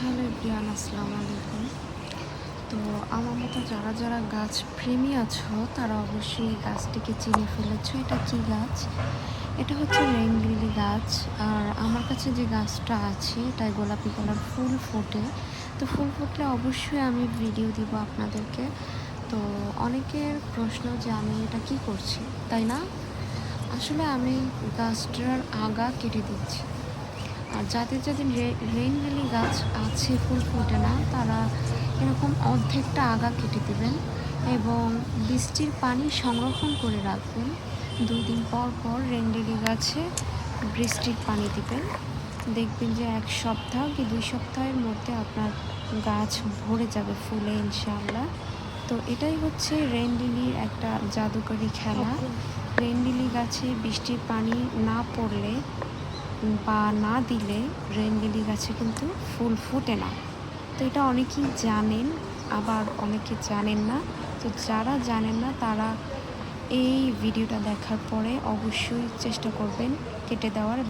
Hello everyone, আসসালামু আলাইকুম। তো আমার মতো যারা যারা গাছ প্রেমী আছো তারা অবশ্যই এই গাছটিকে চিনে ফেলেছো। এটা কি গাছ? এটা হচ্ছে রেইন লিলি গাছ। আর আমার কাছে যে গাছটা আছে এটায় গোলাপি কালার ফুল ফোটে। তো ফুল ফুটলে অবশ্যই আমি ভিডিও দিব আপনাদেরকে। তো অনেকের প্রশ্ন যে আমি এটা কি করছি, তাই না? আসলে আমি গাছটার আগা কেটে দিচ্ছি। আর যাদের যাদের রেইন লিলি গাছ আছে ফুল ফোটে না, তারা এরকম অর্ধেকটা আগা কেটে দেবেন এবং বৃষ্টির পানি সংরক্ষণ করে রাখবেন। 2 দিন পর পর রেইন লিলি গাছে বৃষ্টির পানি দিবেন। দেখবেন যে 1 সপ্তাহ কি 2 সপ্তাহের মধ্যে আপনার গাছ ভরে যাবে ফুলে ইনশাআল্লাহ। তো এটাই হচ্ছে রেইন লিলির একটা জাদুকরী খেলা। রেইন লিলি গাছে বৃষ্টির পানি না পড়লে বা না দিলে রেইন লিলি গাছে কিন্তু ফুল ফোটে না। তো এটা অনেকেই জানেন, আবার অনেকে জানেন না। তো যারা জানেন না তারা এই ভিডিওটা দেখার পরে অবশ্যই চেষ্টা করবেন কেটে দেওয়ার।